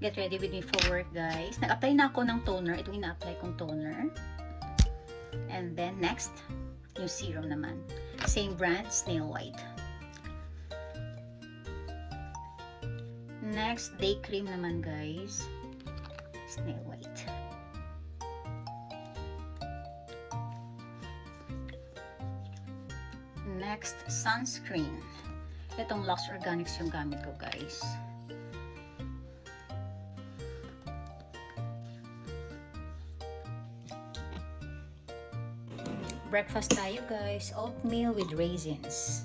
Get ready with me for work, guys. Nag-apply na ako ng toner. Itong ina-apply kong toner. And then, next, yung serum naman. Same brand, Snail White. Next, day cream naman, guys. Snail White. Next, sunscreen. Itong Lux Organics yung gamit ko, guys. Breakfast tayo, guys. Oatmeal with raisins.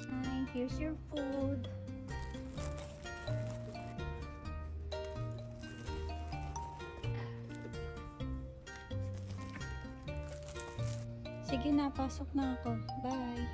Hi, here's your food. Sige na, pasok na ako. Bye.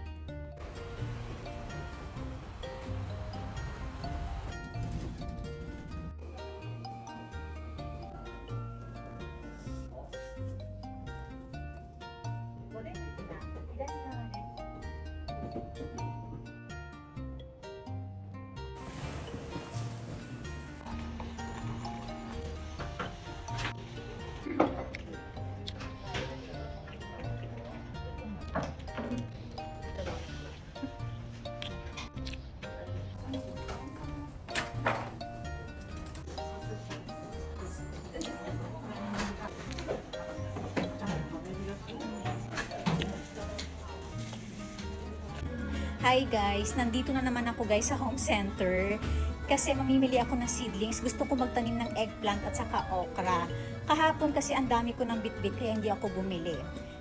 Hi guys, nandito na naman ako guys sa home center kasi mamimili ako ng seedlings. Gusto ko magtanim ng eggplant at saka okra. Kahapon kasi ang dami ko ng bitbit kaya hindi ako bumili.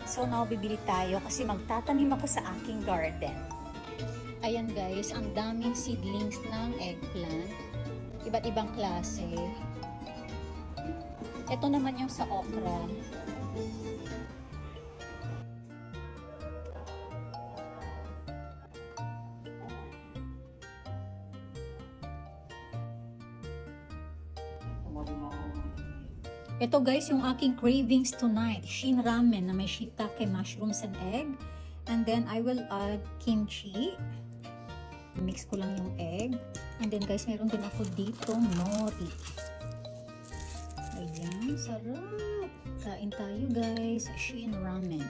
So now bibili tayo kasi magtatanim ako sa aking garden. Ayan guys, ang daming seedlings ng eggplant. Iba't ibang klase. Ito naman yung sa okra. Ito guys, yung aking cravings tonight. Shin ramen na may shiitake, mushrooms, and egg. And then I will add kimchi. Mix ko lang yung egg. And then guys, meron din ako dito nori. Ayan, sarap. Kain tayo guys. Shin ramen.